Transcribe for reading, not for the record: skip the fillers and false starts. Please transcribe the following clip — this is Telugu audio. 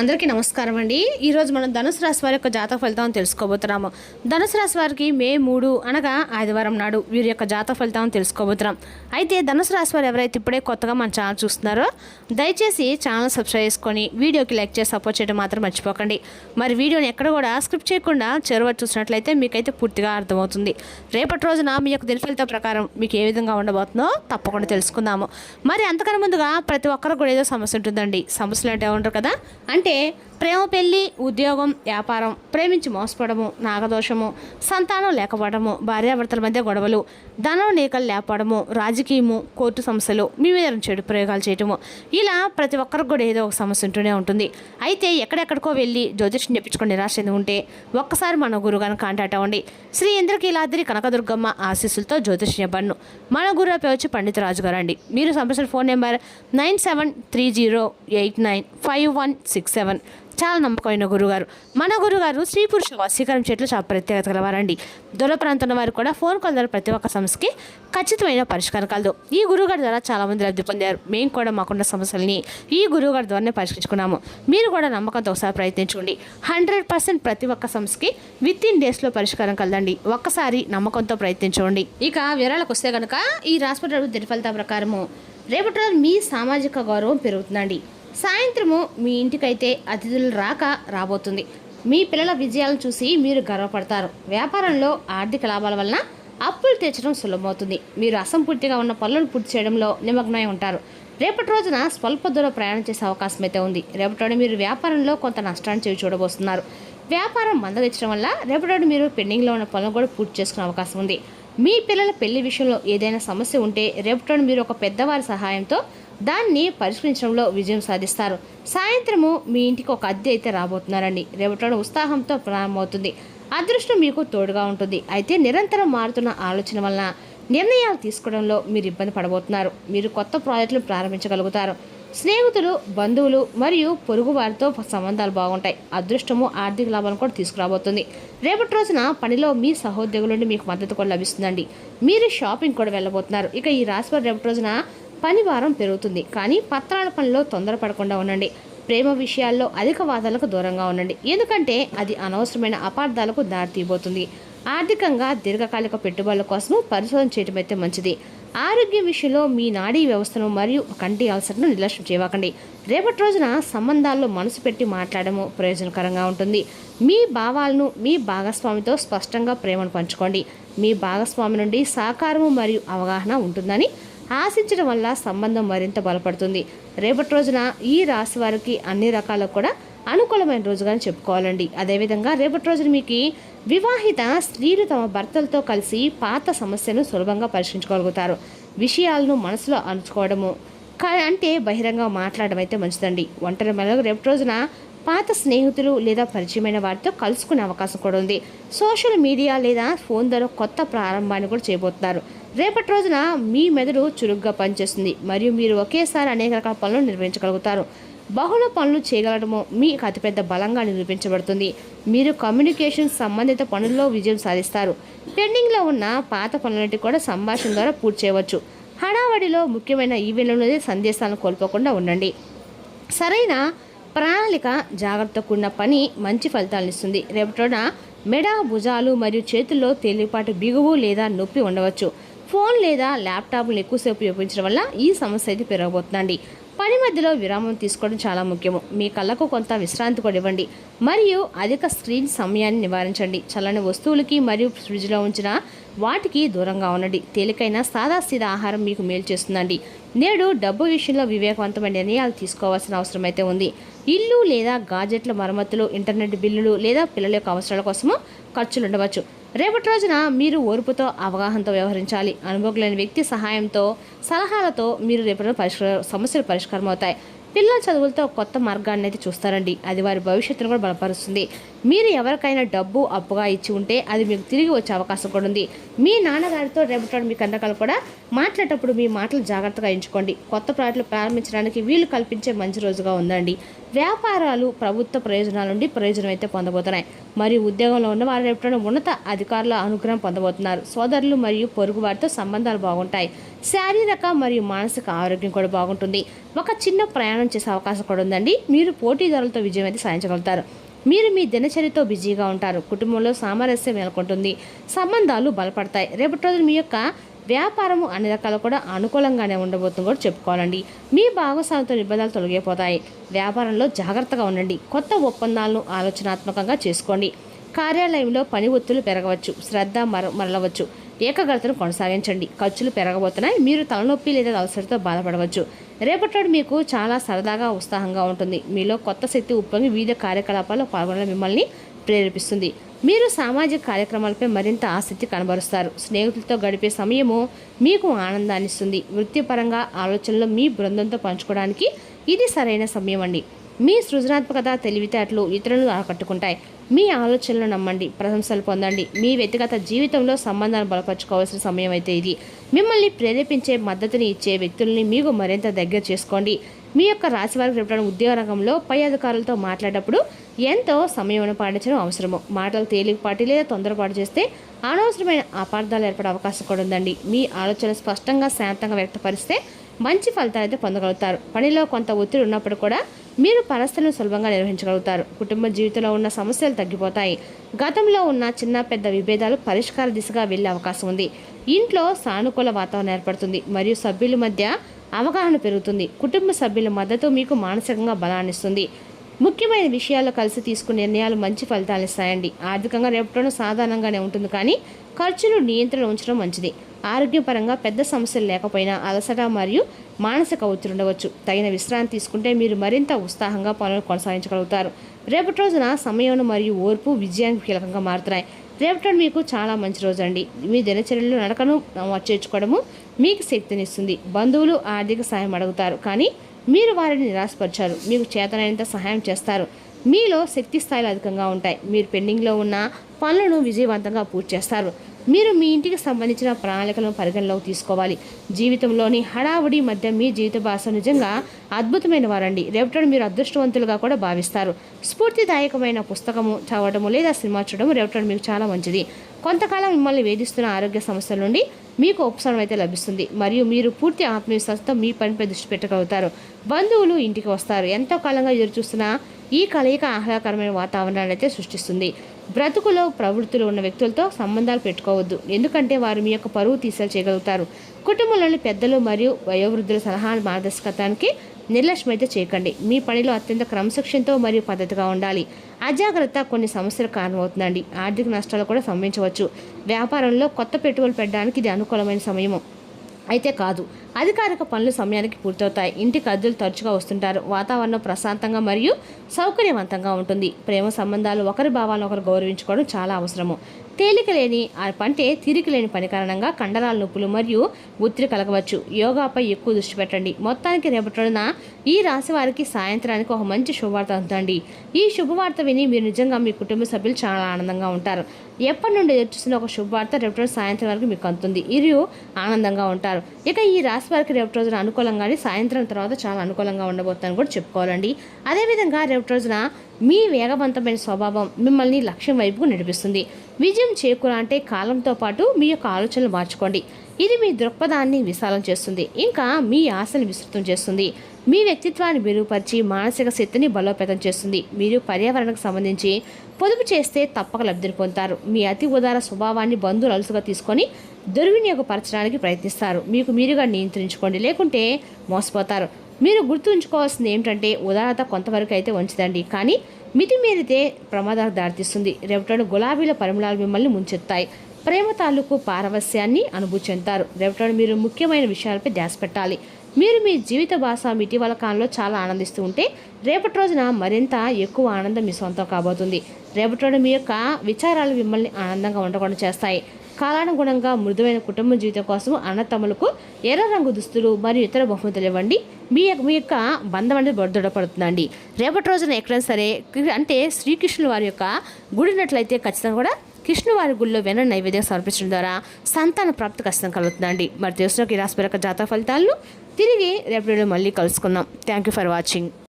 అందరికీ నమస్కారం అండి. ఈరోజు మనం ధనుసు రాశి వారి యొక్క జాతక ఫలితాలను తెలుసుకోబోతున్నాము. ధనుసు రాశి వారికి మే 3 అనగా ఆదివారం నాడు వీరి యొక్క జాతక ఫలితాలను తెలుసుకోబోతున్నాం. అయితే ధనుసు రాశి వారు ఎవరైతే ఇప్పుడే కొత్తగా మన ఛానల్ చూస్తున్నారో దయచేసి ఛానల్ సబ్స్క్రైబ్ చేసుకొని వీడియోకి లైక్ చేసి సపోర్ట్ చేయడం మాత్రం మర్చిపోకండి. మరి వీడియోని ఎక్కడ కూడా స్క్రిప్ట్ చేయకుండా చివరి చూసినట్లయితే మీకైతే పూర్తిగా అర్థమవుతుంది. రేపటి రోజున మీ యొక్క దిన ఫలితం ప్రకారం మీకు ఏ విధంగా ఉండబోతుందో తప్పకుండా తెలుసుకుందాము. మరి అంతకన్నా ముందుగా ప్రతి ఒక్కరు కూడా ఏదో సమస్య ఉంటుందండి. సమస్యలు అంటే ఉంటారు కదా, అంటే ప్రేమ, పెళ్లి, ఉద్యోగం, వ్యాపారం, ప్రేమించి మోసపడము, నాగదోషము, సంతానం లేకపోవడము, భార్యాభర్తల మధ్య గొడవలు, ధనం నీకలు లేకపోవడము, రాజకీయము, కోర్టు సమస్యలు, మీ మీద చెడు ప్రయోగాలు చేయటము, ఇలా ప్రతి ఒక్కరికి కూడా ఏదో ఒక సమస్య ఉంటూనే ఉంటుంది. అయితే ఎక్కడెక్కడికో వెళ్ళి జ్యోతిష్యం చెప్పించుకొని నిరాశ చెంది ఉంటే ఒక్కసారి మన గురుగారిని కాంటాక్ట్ అవ్వండి. శ్రీ ఇంద్రకీలాద్రి కనకదుర్గమ్మ ఆశీస్సులతో జ్యోతిష్యం చెప్పను. మన గురువు పేరు వచ్చి పండిత రాజు గారు అండి. మీరు సంప్రదించిన ఫోన్ నెంబర్ 9730895167. చాలా నమ్మకమైన గురుగారు. మన గురుగారు స్త్రీ పురుష వశీకరణ చెట్లు చాలా ప్రత్యేకత గలవారండి. దూర ప్రాంతంలో వారు కూడా ఫోన్ కాల్ ద్వారా ప్రతి ఒక్క సమస్యకి ఖచ్చితమైన పరిష్కారం కలదు. ఈ గురుగారి ద్వారా చాలామంది లబ్ధి పొందారు. మేము కూడా మాకున్న సమస్యల్ని ఈ గురుగారి ద్వారానే పరిష్కరించుకున్నాము. మీరు కూడా నమ్మకంతో ఒకసారి ప్రయత్నించుకోండి. 100% ప్రతి ఒక్క సమస్యకి విత్-ఇన్ డేస్లో పరిష్కారం కలదండి. ఒక్కసారి నమ్మకంతో ప్రయత్నించుకోండి. ఇక వివరాలకు వస్తే కనుక ఈ రాశి దిన ఫలితాల ప్రకారము రేపటి రోజు మీ సామాజిక గౌరవం పెరుగుతుందండి. సాయంత్రము మీ ఇంటికైతే అతిథులు రాబోతుంది. మీ పిల్లల విజయాలను చూసి మీరు గర్వపడతారు. వ్యాపారంలో ఆర్థిక లాభాల వలన అప్పులు తీర్చడం సులభమవుతుంది. మీరు అసంపూర్తిగా ఉన్న పనులను పూర్తి చేయడంలో నిమగ్నమై ఉంటారు. రేపటి రోజున స్వల్ప దూరం ప్రయాణం చేసే అవకాశం అయితే ఉంది. రేపటి రోజు మీరు వ్యాపారంలో కొంత నష్టాన్ని చేసి చూడబోతున్నారు. వ్యాపారం మందగించడం వల్ల రేపటి రోజు మీరు పెండింగ్లో ఉన్న పనులు కూడా పూర్తి చేసుకునే అవకాశం ఉంది. మీ పిల్లల పెళ్లి విషయంలో ఏదైనా సమస్య ఉంటే రేపటి రోజు మీరు ఒక పెద్దవారి సహాయంతో దాన్ని పరిష్కరించడంలో విజయం సాధిస్తారు. సాయంత్రము మీ ఇంటికి ఒక అద్దె అయితే రాబోతున్నారండి. రేపటి ఉత్సాహంతో ప్రారంభమవుతుంది. అదృష్టం మీకు తోడుగా ఉంటుంది. అయితే నిరంతరం మారుతున్న ఆలోచన వలన నిర్ణయాలు తీసుకోవడంలో మీరు ఇబ్బంది పడబోతున్నారు. మీరు కొత్త ప్రాజెక్టులు ప్రారంభించగలుగుతారు. స్నేహితులు, బంధువులు మరియు పొరుగు వారితో సంబంధాలు బాగుంటాయి. అదృష్టము ఆర్థిక లాభాలను కూడా తీసుకురాబోతుంది. రేపటి రోజున పనిలో మీ సహోద్యోగుల నుండి మీకు మద్దతు కూడా లభిస్తుందండి. మీరు షాపింగ్ కూడా వెళ్ళబోతున్నారు. ఇక ఈ రాశి వారు రేపటి రోజున పని భారం పెరుగుతుంది. కానీ పత్రాల పనిలో తొందరపడకుండా ఉండండి. ప్రేమ విషయాల్లో అధిక వాదనలకు దూరంగా ఉండండి. ఎందుకంటే అది అనవసరమైన అపార్థాలకు దారితీయబోతుంది. ఆర్థికంగా దీర్ఘకాలిక పెట్టుబడుల కోసం పరిశోధన చేయడం అయితే మంచిది. ఆరోగ్యం విషయంలో మీ నాడీ వ్యవస్థను మరియు కంటి అలసటను నిర్లక్ష్యం చేయకండి. రేపటి రోజున సంబంధాల్లో మనసు పెట్టి మాట్లాడము ప్రయోజనకరంగా ఉంటుంది. మీ భావాలను మీ భాగస్వామితో స్పష్టంగా ప్రేమను పంచుకోండి. మీ భాగస్వామి నుండి సహకారము మరియు అవగాహన ఉంటుందని ఆశించడం వల్ల సంబంధం మరింత బలపడుతుంది. రేపటి రోజున ఈ రాశి వారికి అన్ని రకాలకు కూడా అనుకూలమైన రోజుగానే చెప్పుకోవాలండి. అదేవిధంగా రేపటి రోజున మీకు వివాహిత స్త్రీలు తమ భర్తలతో కలిసి పాత సమస్యను సులభంగా పరిష్కరించుకోగలుగుతారు. విషయాలను మనసులో అణుచుకోవడము అంటే బహిరంగ మాట్లాడడం అయితే మంచిదండి. ఒంటరి మహిళలకు రేపటి రోజున పాత స్నేహితులు లేదా పరిచయమైన వారితో కలుసుకునే అవకాశం కూడా ఉంది. సోషల్ మీడియా లేదా ఫోన్ ద్వారా కొత్త ప్రారంభాన్ని కూడా చేయబోతున్నారు. రేపటి రోజున మీ మెదడు చురుగ్గా పనిచేస్తుంది మరియు మీరు ఒకేసారి అనేక రకాల పనులు నిర్వహించగలుగుతారు. బహుళ పనులు చేయగలడము మీకు అతిపెద్ద బలంగా నిరూపించబడుతుంది. మీరు కమ్యూనికేషన్ సంబంధిత పనుల్లో విజయం సాధిస్తారు. పెండింగ్లో ఉన్న పాత పనులన్నిటి కూడా సంభాషణ ద్వారా పూర్తి చేయవచ్చు. హడావడిలో ముఖ్యమైన ఈవెంట్లలో సందేశాలను కోల్పోకుండా ఉండండి. సరైన ప్రణాళిక, జాగ్రత్త కూడిన పని మంచి ఫలితాలను ఇస్తుంది. రేపటిన మెడ, భుజాలు మరియు చేతుల్లో తేలిపాటి బిగువు లేదా నొప్పి ఉండవచ్చు. ఫోన్ లేదా ల్యాప్టాప్లు ఎక్కువసేపు ఉపయోగించడం వల్ల ఈ సమస్య అయితే పెరగబోతుందండి. పని మధ్యలో విరామం తీసుకోవడం చాలా ముఖ్యము. మీ కళ్ళకు కొంత విశ్రాంతి కూడా ఇవ్వండి మరియు అధిక స్క్రీన్ సమయాన్ని నివారించండి. చల్లని వస్తువులకి మరియు ఫ్రిడ్జ్లో ఉంచిన వాటికి దూరంగా ఉండండి. తేలికైన సాదాసీదా ఆహారం మీకు మేలు చేస్తుందండి. నేడు డబ్బు విషయంలో వివేకవంతమైన నిర్ణయాలు తీసుకోవాల్సిన అవసరం అయితే ఉంది. ఇల్లు లేదా గాజెట్ల మరమ్మతులు, ఇంటర్నెట్ బిల్లులు లేదా పిల్లల యొక్క అవసరాల కోసము ఖర్చులు ఉండవచ్చు. రేపటి రోజున మీరు ఓర్పుతో, అవగాహనతో వ్యవహరించాలి. అనుభవం లేని వ్యక్తి సహాయంతో, సలహాలతో మీరు రేపటి సమస్యలు పరిష్కారం అవుతాయి. పిల్లల చదువులతో కొత్త మార్గాన్ని అయితే చూస్తారండి. అది వారి భవిష్యత్తును కూడా బలపరుస్తుంది. మీరు ఎవరికైనా డబ్బు అప్పుగా ఇచ్చి ఉంటే అది మీకు తిరిగి వచ్చే అవకాశం కూడా ఉంది. మీ నాన్నగారితో రేపటి మీ కందకాలు కూడా మాట్లాడేటప్పుడు మీ మాటలు జాగ్రత్తగా ఎంచుకోండి. కొత్త ప్రాజెక్టులు ప్రారంభించడానికి వీలు కల్పించే మంచి రోజుగా ఉందండి. వ్యాపారాలు ప్రభుత్వ ప్రయోజనాల నుండి ప్రయోజనం అయితే పొందబోతున్నాయి. మరియు ఉద్యోగంలో ఉన్న వారు రేపటి ఉన్నత అధికారుల అనుగ్రహం పొందబోతున్నారు. సోదరులు మరియు పొరుగు వారితో సంబంధాలు బాగుంటాయి. శారీరక మరియు మానసిక ఆరోగ్యం కూడా బాగుంటుంది. ఒక చిన్న ప్రయాణం చేసే అవకాశం కూడా ఉందండి. మీరు పోటీదారులతో విజయం అయితే సాధించగలుగుతారు. మీరు మీ దినచర్యతో బిజీగా ఉంటారు. కుటుంబంలో సామరస్యం నెలకొంటుంది. సంబంధాలు బలపడతాయి. రేపటి రోజు మీ యొక్క వ్యాపారము అన్ని రకాలు కూడా అనుకూలంగానే ఉండబోతుంది కూడా చెప్పుకోవాలండి. మీ భాగస్వామితో నిబంధనలు తొలగిపోతాయి. వ్యాపారంలో జాగ్రత్తగా ఉండండి. కొత్త ఒప్పందాలను ఆలోచనాత్మకంగా చేసుకోండి. కార్యాలయంలో పని ఒత్తిళ్లు పెరగవచ్చు. శ్రద్ధ మరలవచ్చు. ఏకాగ్రతను కొనసాగించండి. ఖర్చులు పెరగబోతున్నాయి. మీరు తలనొప్పి లేదా అలసటతో బాధపడవచ్చు. రేపటి మీకు చాలా సరదాగా ఉత్సాహంగా ఉంటుంది. మీలో కొత్త శక్తి ఉప్పొంగి వివిధ కార్యకలాపాల్లో పాల్గొనడం మిమ్మల్ని ప్రేరేపిస్తుంది. మీరు సామాజిక కార్యక్రమాలపై మరింత ఆసక్తి కనబరుస్తారు. స్నేహితులతో గడిపే సమయము మీకు ఆనందాన్ని ఇస్తుంది. వృత్తిపరంగా ఆలోచనలు మీ బృందంతో పంచుకోవడానికి ఇది సరైన సమయం అండి. మీ సృజనాత్మకత తెలివితేటలు ఇతరులను ఆకట్టుకుంటాయి. మీ ఆలోచనలు నమ్మండి. ప్రశంసలు పొందండి. మీ వ్యక్తిగత జీవితంలో సంబంధాలు బలపరచుకోవాల్సిన సమయం అయితే ఇది. మిమ్మల్ని ప్రేరేపించే మద్దతుని ఇచ్చే వ్యక్తుల్ని మీకు మరింత దగ్గర చేసుకోండి. మీ యొక్క రాశి వారికి రేపటి ఉద్యోగ రంగంలో పై అధికారులతో మాట్లాడేటప్పుడు ఎంతో సమయం పాటించడం అవసరము. మాటలు తేలికపాటి లేదా తొందరపాటు చేస్తే అనవసరమైన అపార్థాలు ఏర్పడే అవకాశం కూడా ఉందండి. మీ ఆలోచన స్పష్టంగా శాంతంగా వ్యక్తపరిస్తే మంచి ఫలితాలు అయితే పొందగలుగుతారు. పనిలో కొంత ఒత్తిడి ఉన్నప్పుడు కూడా మీరు పరిస్థితులను సులభంగా నిర్వహించగలుగుతారు. కుటుంబ జీవితంలో ఉన్న సమస్యలు తగ్గిపోతాయి. గతంలో ఉన్న చిన్న పెద్ద విభేదాలు పరిష్కార దిశగా వెళ్ళే అవకాశం ఉంది. ఇంట్లో సానుకూల వాతావరణం ఏర్పడుతుంది మరియు సభ్యుల మధ్య అవగాహన పెరుగుతుంది. కుటుంబ సభ్యుల మద్దతు మీకు మానసికంగా బలాన్ని ఇస్తుంది. ముఖ్యమైన విషయాల్లో కలిసి తీసుకునే నిర్ణయాలు మంచి ఫలితాలు ఇస్తాయండి. ఆర్థికంగా రేపటి సాధారణంగానే ఉంటుంది, కానీ ఖర్చులు నియంత్రణ ఉంచడం మంచిది. ఆరోగ్యపరంగా పెద్ద సమస్యలు లేకపోయినా అలసట మరియు మానసిక ఒత్తిడి ఉండవచ్చు. తగిన విశ్రాంతి తీసుకుంటే మీరు మరింత ఉత్సాహంగా పనులు కొనసాగించగలుగుతారు. రేపటి రోజున సమయం మరియు ఓర్పు విజయానికి కీలకంగా మారుతున్నాయి. రేపటి మీకు చాలా మంచి రోజు అండి. మీ దినచర్యలు నడకను చేర్చుకోవడము మీకు శక్తినిస్తుంది. బంధువులు ఆర్థిక సహాయం అడుగుతారు, కానీ మీరు వారిని నిరాశపరిచారు. మీకు చేతనైనంత సహాయం చేస్తారు. మీలో శక్తి స్థాయిలు అధికంగా ఉంటాయి. మీరు పెండింగ్లో ఉన్న పనులను విజయవంతంగా పూర్తి చేస్తారు. మీరు మీ ఇంటికి సంబంధించిన ప్రణాళికలను పరిగణలోకి తీసుకోవాలి. జీవితంలోని హడావుడి మధ్య మీ జీవిత భాష నిజంగా అద్భుతమైన వారండి. రేపటి మీరు అదృష్టవంతులుగా కూడా భావిస్తారు. స్ఫూర్తిదాయకమైన పుస్తకము చదవడము లేదా సినిమా చూడడం రేపటి మీకు చాలా మంచిది. కొంతకాలం మిమ్మల్ని వేధిస్తున్న ఆరోగ్య సమస్యల నుండి మీకు ఉపశమనం అయితే లభిస్తుంది మరియు మీరు పూర్తి ఆత్మవిశ్వాసంతో మీ పనిపై దృష్టి పెట్టగలుగుతారు. బంధువులు ఇంటికి వస్తారు. ఎంతో కాలంగా ఎదురుచూస్తున్న ఈ కలయిక ఆహ్లాదకరమైన వాతావరణాన్ని అయితే సృష్టిస్తుంది. బ్రతుకులో ప్రవృత్తులు ఉన్న వ్యక్తులతో సంబంధాలు పెట్టుకోవద్దు, ఎందుకంటే వారు మీ యొక్క పరువు తీసేలు చేయగలుగుతారు. కుటుంబంలోని పెద్దలు మరియు వయోవృద్ధుల సలహా మార్గదర్శకత్వానికి నిర్లక్ష్యం అయితే చేయకండి. మీ పనిలో అత్యంత క్రమశిక్షణతో మరియు పద్ధతిగా ఉండాలి. అజాగ్రత్త కొన్ని సమస్యలకు కారణమవుతుందండి. ఆర్థిక నష్టాలు కూడా సంభవించవచ్చు. వ్యాపారంలో కొత్త పెట్టుబడులు పెట్టడానికి ఇది అనుకూలమైన సమయము అయితే కాదు. అధికారిక పనులు సమయానికి పూర్తవుతాయి. ఇంటికి అద్దెలు తరచుగా వస్తుంటారు. వాతావరణం ప్రశాంతంగా మరియు సౌకర్యవంతంగా ఉంటుంది. ప్రేమ సంబంధాలు ఒకరి భావాలను ఒకరు గౌరవించుకోవడం చాలా అవసరము. తేలిక లేని అంటే తీరిక లేని పని కారణంగా కండరాల నొప్పులు మరియు ఒత్తిడి కలగవచ్చు. యోగాపై ఎక్కువ దృష్టి పెట్టండి. మొత్తానికి రేపటిన ఈ రాశి వారికి సాయంత్రానికి ఒక మంచి శుభవార్త అందుతండి. ఈ శుభవార్త విని మీరు నిజంగా మీ కుటుంబ సభ్యులు చాలా ఆనందంగా ఉంటారు. ఎప్పటి నుండి ఎదురుచూసిన ఒక శుభవార్త రేపటి సాయంత్రం వరకు మీకు అందుతుంది. ఇరు ఆనందంగా ఉంటారు. ఇక ఈ రాశి వారికి రేపటి రోజున అనుకూలంగానే సాయంత్రం తర్వాత చాలా అనుకూలంగా ఉండబోతుందని కూడా చెప్పుకోవాలండి. అదేవిధంగా రేపటి రోజున మీ వేగవంతమైన స్వభావం మిమ్మల్ని లక్ష్యం వైపుకు నడిపిస్తుంది. విజయం చేకూరాలంటే కాలంతో పాటు మీ యొక్క ఆలోచనలు మార్చుకోండి. ఇది మీ దృక్పథాన్ని విశాలం చేస్తుంది, ఇంకా మీ ఆశను విస్తృతం చేస్తుంది. మీ వ్యక్తిత్వాన్ని మెరుగుపరిచి మానసిక శక్తిని బలోపేతం చేస్తుంది. మీరు పర్యావరణకు సంబంధించి పొదుపు చేస్తే తప్పక లబ్ధిని పొందుతారు. మీ అతి ఉదార స్వభావాన్ని బంధువులు అలుసుగా తీసుకొని దుర్వినియోగపరచడానికి ప్రయత్నిస్తారు. మీకు మీరుగా నియంత్రించుకోండి, లేకుంటే మోసపోతారు. మీరు గుర్తుంచుకోవాల్సింది ఏమిటంటే ఉదారత కొంతవరకు అయితే ఉంచదండి, కానీ మితిమీరితే ప్రమాదాలకు దారితీస్తుంది. రేపటి గులాబీల పరిమళాలు మిమ్మల్ని ముంచెత్తాయి. ప్రేమ తాలూకు పారవస్యాన్ని అనుభూతి చెందుతారు. రేపటి మీరు ముఖ్యమైన విషయాలపై ధ్యాస పెట్టాలి. మీరు మీ జీవిత భాష ఇటీవల కాలంలో చాలా ఆనందిస్తూ ఉంటే రేపటి రోజున మరింత ఎక్కువ ఆనందం మీ సొంతం కాబోతుంది. రేపటి రోజు మీ యొక్క విచారాలు మిమ్మల్ని ఆనందంగా ఉండకుండా చేస్తాయి. కాలానుగుణంగా మృదువైన కుటుంబ జీవితం కోసం అన్నతమ్ములకు ఎర్ర రంగు దుస్తులు మరియు ఇతర బహుమతులు ఇవ్వండి. మీ యొక్క బంధం అనేది దృఢపడుతుందండి. రేపటి రోజున ఎక్కడైనా సరే అంటే శ్రీకృష్ణుల వారి యొక్క గుడినట్లయితే ఖచ్చితంగా కూడా కృష్ణువారి గుళ్ళో వెన్న నైవేద్యం సమర్పించడం ద్వారా సంతాన ప్రాప్తి ఖచ్చితంగా కలుగుతుందండి. మరి తెలుసుకున్న ఈ రాశి జాతక ఫలితాలను తిరిగి రేపటి మళ్ళీ కలుసుకుందాం. Thank you for watching.